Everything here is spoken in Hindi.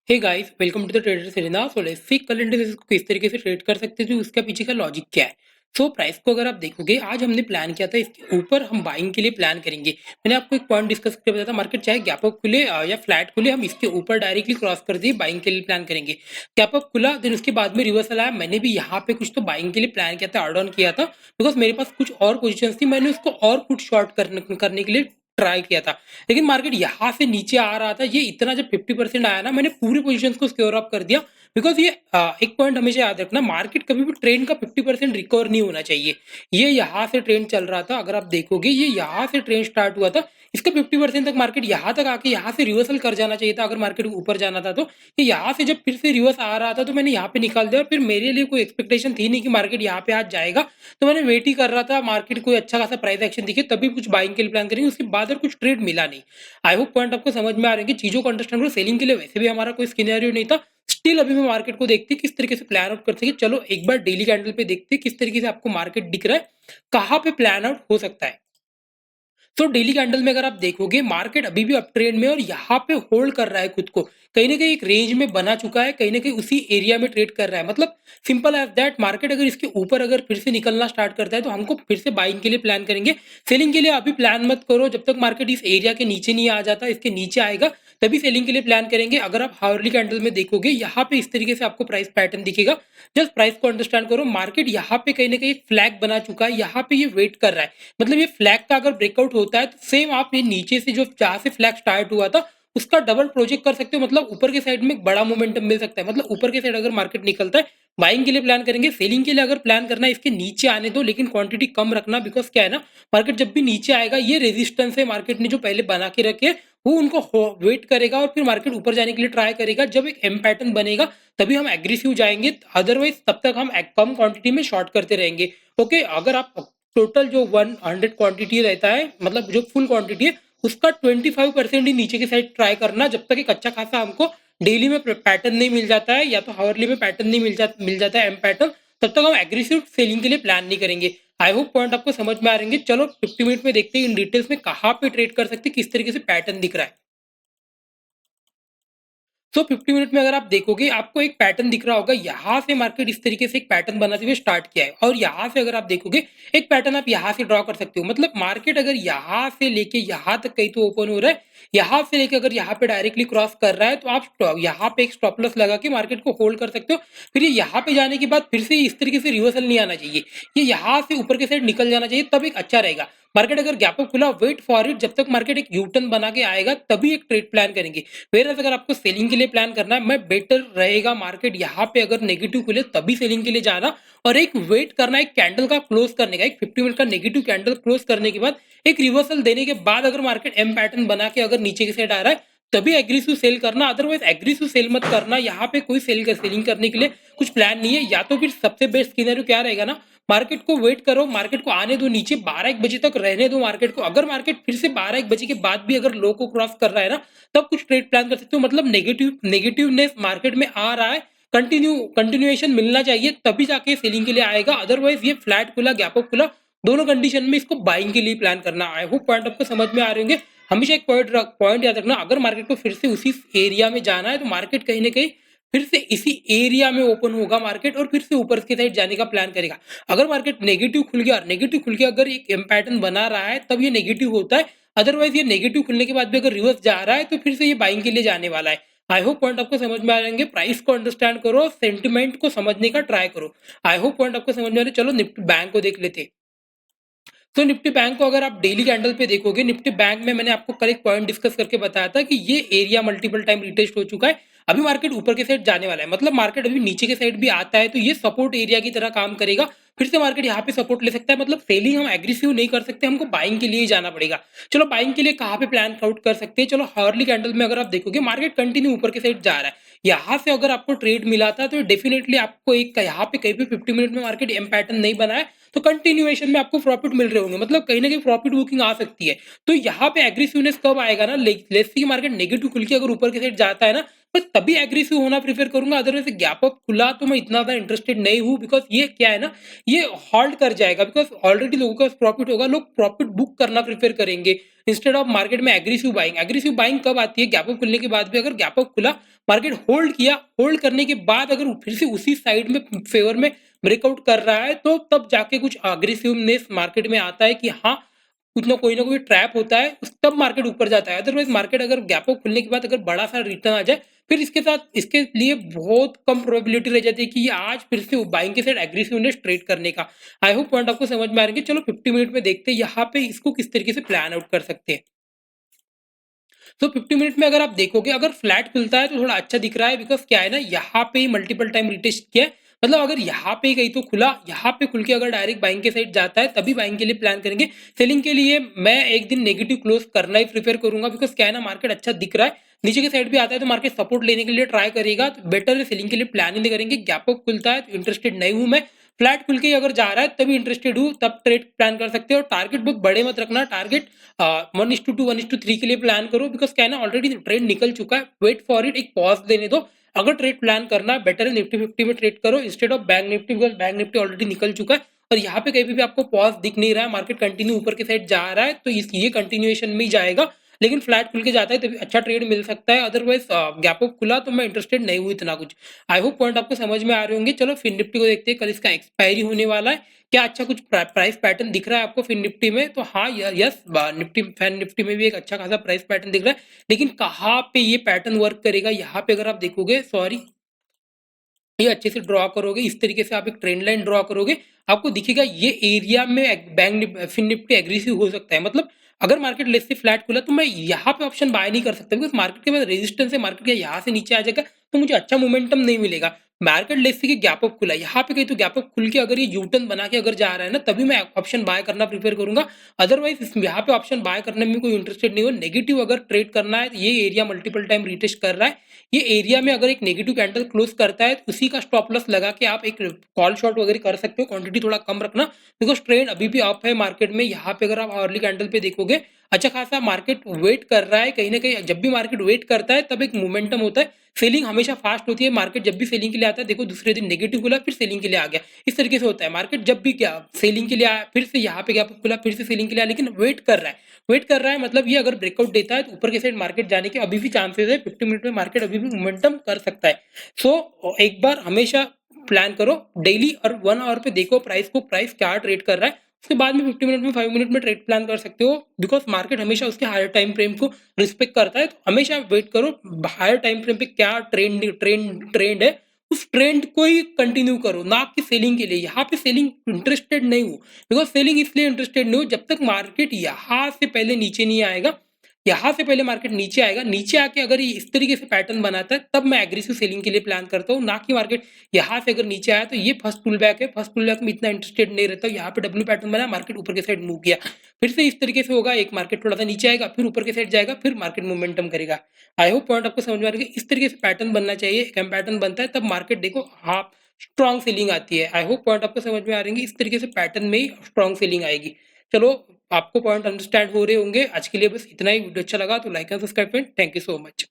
Hey guys welcome to the trader Serena. So let's see कल इंडिसेस को किस तरीके से ट्रेड कर सकते हैं, उसका पीछे का लॉजिक क्या है। सो प्राइस को अगर आप देखोगे, आज हमने प्लान किया था इसके ऊपर हम बाइंग के लिए प्लान करेंगे। मैंने आपको एक पॉइंट डिस्कस करके बताया था, मार्केट चाहे गैप अप खुले या फ्लैट खुले, हम इसके ऊपर डायरेक्टली क्रॉस कर दिए बाइंग के लिए प्लान करेंगे। गैप अप खुला, देन उसके बाद में रिवर्सल आया, मैंने भी यहाँ पे कुछ तो बाइंग के लिए प्लान किया था, एड ऑन किया था, बिकॉज मेरे पास कुछ और पोजिशन थी, मैंने उसको और पुट शॉर्ट करने के लिए ट्राई किया था। लेकिन मार्केट यहाँ से नीचे आ रहा था, ये इतना जब 50% आया ना, मैंने पूरे पोजीशंस को सिक्योर अप कर दिया। बिकॉज ये एक पॉइंट हमेशा याद रखना, मार्केट कभी भी ट्रेंड का 50% रिकवर नहीं होना चाहिए। ये यहाँ से ट्रेंड चल रहा था, अगर आप देखोगे ये यहाँ से ट्रेंड स्टार्ट हुआ था, इसका 50% तक मार्केट यहाँ तक आके यहाँ से रिवर्सल कर जाना चाहिए था, अगर मार्केट को ऊपर जाना था तो। ये यहाँ से जब फिर से रिवर्स आ रहा था तो मैंने यहाँ पे निकाल दिया, और फिर मेरे लिए कोई एक्सपेक्टेशन थी नहीं कि मार्केट यहाँ पे आज जाएगा। तो मैंने वेट ही कर रहा था, मार्केट कोई अच्छा खासा प्राइस एक्शन दिखे तभी कुछ बाइंग के लिए प्लान करेंगे, उसके बाद और कुछ ट्रेड मिला नहीं। आई होप पॉइंट आपको समझ में आ रहे हैं कि चीजों को अंडरस्टैंड करो। सेलिंग के लिए वैसे भी हमारा कोई सिनेरियो नहीं था, स्टिल अभी मैं मार्केट को देखते किस तरीके से प्लान आउट कर सके। चलो एक बार डेली कैंडल पे देखते किस तरीके से आपको मार्केट दिख रहा है, कहाँ पे प्लान आउट हो सकता है। तो डेली कैंडल में अगर आप देखोगे, मार्केट अभी भी अप ट्रेंड में और यहाँ पे होल्ड कर रहा है खुद को, कहीं ना कहीं एक रेंज में बना चुका है, कहीं ना कहीं उसी एरिया में ट्रेड कर रहा है। मतलब सिंपल एज दैट, मार्केट अगर इसके ऊपर अगर फिर से निकलना स्टार्ट करता है तो हमको फिर से बाइंग के लिए प्लान करेंगे। सेलिंग के लिए अभी प्लान मत करो, जब तक मार्केट इस एरिया के नीचे नहीं आ जाता, इसके नीचे आएगा तभी सेलिंग के लिए प्लान करेंगे। अगर आप हार्ली कैंडल में देखोगे, यहाँ पे इस तरीके से आपको प्राइस पैटर्न दिखेगा। जस्ट प्राइस को अंडरस्टैंड करो, मार्केट यहाँ पे कहीं ना कहीं फ्लैग बना चुका है, यहाँ पे ये वेट कर रहा है। मतलब ये फ्लैग का अगर ब्रेकआउट होता है तो सेम आप ये नीचे से जो जहां से फ्लैग स्टार्ट हुआ था उसका डबल प्रोजेक्ट कर सकते हो। मतलब ऊपर के साइड में एक बड़ा मोमेंटम मिल सकता है। मतलब ऊपर के साइड अगर मार्केट निकलता है, बाइंग के लिए प्लान करेंगे। सेलिंग के लिए अगर प्लान करना है, इसके नीचे आने दो, लेकिन क्वांटिटी कम रखना। बिकॉज क्या है ना, मार्केट जब भी नीचे आएगा, ये रेजिस्टेंस है मार्केट ने जो पहले बना के रखे हैं, वो उनको वेट करेगा और फिर मार्केट ऊपर जाने के लिए ट्राई करेगा। जब एक एम पैटर्न बनेगा तभी हम एग्रेसिव जाएंगे, अदरवाइज तब तक हम कम क्वांटिटी में शॉर्ट करते रहेंगे। ओके, अगर आप टोटल जो 100 क्वांटिटी रहता है, मतलब जो फुल क्वांटिटी है, उसका 25% ही नीचे की साइड ट्राई करना, जब तक एक अच्छा खासा हमको डेली में पैटर्न नहीं मिल जाता है या तो हावरली में पैटर्न नहीं मिल जाता है एम पैटर्न, तब तक हम एग्रेसिव सेलिंग के लिए प्लान नहीं करेंगे। आई होप पॉइंट आपको समझ में आ रहेंगे। चलो 50 मिनट में देखते हैं इन डिटेल्स में कहाँ पे ट्रेड कर सकते हैं, किस तरीके से पैटर्न दिख रहा है। सो 50 मिनट में अगर आप देखोगे, आपको एक पैटर्न दिख रहा होगा। यहाँ से मार्केट इस तरीके से एक पैटर्न बनाते हुए स्टार्ट किया है, और यहाँ से अगर आप देखोगे एक पैटर्न आप यहाँ से ड्रॉ कर सकते हो। मतलब मार्केट अगर यहाँ से लेके यहाँ तक कहीं तो ओपन हो रहा है, यहाँ से लेके अगर यहाँ पे डायरेक्टली क्रॉस कर रहा है, तो आप यहाँ पे एक स्टॉप लॉस लगा के मार्केट को होल्ड कर सकते हो। फिर ये यहाँ पे जाने के बाद फिर से इस तरीके से रिवर्सल नहीं आना चाहिए, ये यहाँ से ऊपर के साइड निकल जाना चाहिए, तब एक अच्छा रहेगा। मार्केट अगर गैप अप खुला, वेट फॉर इट, जब तक मार्केट एक यू टर्न बना के आएगा तभी एक ट्रेड प्लान करेंगे। फिर अगर आपको सेलिंग के लिए प्लान करना है, मैं बेटर रहेगा मार्केट यहाँ पे अगर नेगेटिव खुले तभी सेलिंग के लिए जाना, और एक वेट करना एक कैंडल का क्लोज करने का। एक 50 मिनट का नेगेटिव कैंडल क्लोज करने के बाद एक रिवर्सल देने के बाद अगर मार्केट एम पैटर्न बना के अगर नीचे की साइड आ रहा है, तभी एग्रेसिव सेल करना, अदरवाइज एग्रेसिव सेल मत करना। यहाँ पे कोई सेलिंग करने के लिए कुछ प्लान नहीं है। या तो फिर सबसे बेस्ट सिनेरियो क्या रहेगा ना, मार्केट को वेट करो, मार्केट को आने दो नीचे, 12-1 बजे तक रहने दो मार्केट को। अगर मार्केट फिर से 12-1 बजे के बाद भी अगर लो को क्रॉस कर रहा है ना, तब कुछ ट्रेड प्लान कर सकते हो। मतलब नेगेटिवनेस मार्केट में आ रहा है, कंटिन्यूएशन मिलना चाहिए, तभी जाके सेलिंग के लिए आएगा। अदरवाइज ये फ्लैट खुला गैप अप खुला, दोनों कंडीशन में इसको बाइंग के लिए प्लान करना। आई होप पॉइंट आपको समझ में आ रहे होंगे। हमेशा एक पॉइंट याद रखना, अगर मार्केट को फिर से उसी एरिया में जाना है तो मार्केट कहीं ना कहीं फिर से इसी एरिया में ओपन होगा मार्केट, और फिर से ऊपर की साइड जाने का प्लान करेगा। अगर मार्केट नेगेटिव खुल गया अगर एक एम पैटर्न बना रहा है, तब ये नेगेटिव होता है। अदरवाइज ये नेगेटिव खुलने के बाद भी अगर रिवर्स जा रहा है तो फिर से ये बाइंग के लिए जाने वाला है। आई होप पॉइंट आपको समझ में आ जाएंगे। प्राइस को अंडरस्टैंड करो, सेंटिमेंट को समझने का ट्राई करो। आई होप पॉइंट आपको समझ में आ रहे। चलो निफ्टी बैंक को देख लेते। तो निफ्टी बैंक को अगर आप डेली कैंडल पे देखोगे, निफ्टी बैंक में मैंने आपको कल एक पॉइंट डिस्कस करके बताया था कि ये एरिया मल्टीपल टाइम रिटेस्ट हो चुका है। अभी मार्केट ऊपर के साइड जाने वाला है, मतलब मार्केट अभी नीचे के साइड भी आता है तो ये सपोर्ट एरिया की तरह काम करेगा। फिर से मार्केट यहाँ पे सपोर्ट ले सकता है। मतलब सेलिंग हम एग्रेसिव नहीं कर सकते, हमको बाइंग के लिए ही जाना पड़ेगा। चलो बाइंग के लिए कहाँ पे प्लान आउट कर सकते हैं। चलो हॉर्ली कैंडल में अगर आप देखोगे, मार्केट कंटिन्यू ऊपर के साइड जा रहा है। यहाँ से अगर आपको ट्रेड मिला था तो डेफिनेटली आपको एक यहाँ पे कहीं भी 50 मिनट में मार्केट एम पैटर्न नहीं बना है तो कंटिन्यूएशन में आपको प्रॉफिट मिल रहे होंगे। मतलब कहीं ना कहीं प्रॉफिट बुकिंग आ सकती है। तो यहाँ पे एग्रेसिवनेस कब आएगा ना, लेट्स सी मार्केट नेगेटिव खुल के अगर ऊपर के साइड जाता है ना, बस तभी एग्रेसिव होना प्रेफ़र करूँगा, अदरवाइज़ गैप अप खुला तो मैं इतना ज़्यादा इंटरेस्टेड नहीं हूँ, बिकॉज़ ये क्या है ना, ये हॉल्ट कर जाएगा, बिकॉज़ ऑलरेडी लोगों के पास प्रॉफ़िट होगा, लोग प्रॉफ़िट बुक करना प्रेफ़र करेंगे इंस्टेड ऑफ मार्केट में एग्रेसिव बाइंग। एग्रेसिव बाइंग कब आती है? गैप अप खुलने के बाद भी अगर गैप अप खुला, मार्केट होल्ड किया, होल्ड करने के बाद अगर फिर से उसी साइड में फ़ेवर में ब्रेकआउट कर रहा है, तो तब जाके कुछ अग्रेसिवनेस मार्केट में आता है कि हाँ, कुछ ना कोई ट्रैप होता है, तब मार्केट ऊपर जाता है। अदरवाइज़ मार्केट अगर गैप अप खुलने के बाद अगर बड़ा-सा रिटर्न आ जाए, फिर इसके लिए बहुत कम प्रोबेबिलिटी रह जाती है कि ये आज फिर से बाइंग के साइड एग्रेसिवनेस ट्रेड करने का। आई होप पॉइंट आपको समझ में आ रहे हैं। चलो 50 मिनट में देखते हैं यहाँ पे इसको किस तरीके से प्लान आउट कर सकते हैं। तो 50 मिनट में अगर आप देखोगे, अगर फ्लैट खुलता है तो थोड़ा अच्छा दिख रहा है, बिकॉज़ क्या है ना, यहाँ पे ही मल्टीपल टाइम रिटेस्ट किया है। मतलब अगर यहाँ पे कहीं तो खुला, यहाँ पे खुल के अगर डायरेक्ट बाइंग के साइड जाता है तभी बाइंग के लिए प्लान करेंगे। सेलिंग के लिए मैं एक दिन नेगेटिव क्लोज करना ही प्रेफर करूंगा, बिकॉज़ क्या है ना, मार्केट अच्छा दिख रहा है, नीचे के साइड भी आता है तो मार्केट सपोर्ट लेने के लिए ट्राई करेगा, तो बेटर है सेलिंग के लिए प्लान ही नहीं करेंगे। गैप अप खुलता है तो इंटरेस्टेड नहीं हूं मैं, फ्लैट खुल के अगर जा रहा है तभी इंटरेस्टेड हूँ, तब ट्रेड प्लान कर सकते हो। टारगेट बहुत बड़े मत रखना, टारगेट 1:2 1:3 के लिए प्लान करो, बिकॉज क्या है ना, ऑलरेडी ट्रेड निकल चुका है, वेट फॉर इट, एक पॉज देने दो। अगर ट्रेड प्लान करना है, बेटर है निफ्टी 50 में ट्रेड करो instead of bank Nifty, because bank Nifty already निकल चुका है और यहाँ पे कहीं भी आपको पॉज दिख नहीं रहा है, मार्केट कंटिन्यू ऊपर के साइड जा रहा है, तो ये कंटिन्यूएशन में ही जाएगा। लेकिन फ्लैट खुल के जाता है तभी अच्छा ट्रेड मिल सकता है, अदरवाइज गैप अप खुला तो मैं इंटरेस्टेड नहीं हूँ इतना कुछ। आई होप पॉइंट आपको समझ में आ रहे होंगे। चलो फिर निफ्टी को देखते हैं, कल इसका एक्सपायरी होने वाला है, क्या अच्छा कुछ प्राइस पैटर्न दिख रहा है आपको फिर निफ्टी में? तो हाँ, यस, निफ्टी फैन निफ्टी में भी एक अच्छा खासा प्राइस पैटर्न दिख रहा है, लेकिन कहाँ पे ये पैटर्न वर्क करेगा, यहाँ पे अगर आप देखोगे, सॉरी, ये अच्छे से ड्रॉ करोगे, इस तरीके से आप एक ट्रेंड लाइन ड्रॉ करोगे, आपको दिखेगा ये एरिया में फिन निफ्टी एग्रेसिव हो सकता है। मतलब अगर मार्केट लेस से फ्लैट खुला तो मैं यहाँ पे ऑप्शन बाय नहीं कर सकता, बिकॉज मार्केट के बाद रेजिस्टेंस है, मार्केट के यहाँ से नीचे आ जाएगा तो मुझे अच्छा मोमेंटम नहीं मिलेगा। मार्केट लेस से गैप अप खुला, यहाँ पे कहीं तो गैप अप खुल के अगर ये यूटर्न बना के अगर जा रहा है ना, तभी मैं ऑप्शन बाय करना प्रीफर करूंगा। अदरवाइज यहाँ पे ऑप्शन बाय करने में कोई इंटरेस्टेड नहीं हो। नेगेटिव अगर ट्रेड करना है, ये एरिया मल्टीपल टाइम रिटेस्ट कर रहा है, ये एरिया में अगर एक नेगेटिव कैंडल क्लोज करता है तो उसी का स्टॉप लॉस लगा के आप एक कॉल शॉट वगैरह कर सकते हो, क्वांटिटी थोड़ा कम रखना, बिकॉज ट्रेंड अभी भी अप है मार्केट में। यहाँ पे अगर आप अर्ली कैंडल पे देखोगे, अच्छा खासा मार्केट वेट कर रहा है, कहीं ना कहीं जब भी मार्केट वेट करता है तब एक मोमेंटम होता है, सेलिंग हमेशा फास्ट होती है। मार्केट जब भी सेलिंग के लिए आता है, देखो दूसरे दिन नेगेटिव खुला फिर सेलिंग के लिए आ गया, इस तरीके से होता है। मार्केट जब भी क्या सेलिंग के लिए आया, फिर से यहाँ पे गैप खुला, फिर से सेलिंग के लिए आया, लेकिन वेट कर रहा है, वेट कर रहा है, मतलब ये अगर ब्रेकआउट देता है तो ऊपर के साइड मार्केट जाने के अभी भी चांसेस है। 50 मिनट में मार्केट अभी भी मोमेंटम कर सकता है। सो एक बार हमेशा प्लान करो डेली और 1 आवर पे देखो प्राइस को, प्राइस क्या ट्रेड कर रहा है, उसके बाद में 50 मिनट में 5 मिनट में ट्रेड प्लान कर सकते हो, बिकॉज मार्केट हमेशा उसके हायर टाइम फ्रेम को रिस्पेक्ट करता है। तो हमेशा वेट करो हायर टाइम फ्रेम पे क्या ट्रेंड है, उस ट्रेंड को ही कंटिन्यू करो, ना आपकी सेलिंग के लिए। यहाँ पे सेलिंग इंटरेस्टेड नहीं हूँ, बिकॉज सेलिंग इसलिए इंटरेस्टेड नहीं हूँ, जब तक मार्केट यहाँ से पहले नीचे नहीं आएगा, यहाँ से पहले मार्केट नीचे आएगा, नीचे आके अगर ये इस तरीके से पैटर्न बनाता है तब मैं एग्रेसिव सेलिंग के लिए प्लान करता हूँ, ना कि मार्केट यहाँ से अगर नीचे आया तो ये फर्स्ट पुल बैक है, फर्स्ट पुल बैक में इतना इंटरेस्टेड नहीं रहता। यहाँ पे डब्ल्यू पैटर्न बना, मार्केट ऊपर के साइड मूव किया, फिर से इस तरीके से होगा, एक मार्केट थोड़ा सा नीचे आएगा फिर ऊपर के साइड जाएगा, फिर मार्केट मोमेंटम करेगा। आई होप पॉइंट आपको समझ में आ रहा है कि इस तरीके से पैटर्न बनना चाहिए, एक पैटर्न बनता है तब मार्केट देखो हाफ स्ट्रॉन्ग सेलिंग आती है। आई होप पॉइंट आपको समझ में आ रहे हैं, इस तरीके से पैटर्न में ही स्ट्रॉन्ग सेलिंग आएगी। चलो, आपको पॉइंट अंडरस्टैंड हो रहे होंगे। आज के लिए बस इतना ही। वीडियो अच्छा लगा तो लाइक एंड सब्सक्राइब करें। Thank you so much.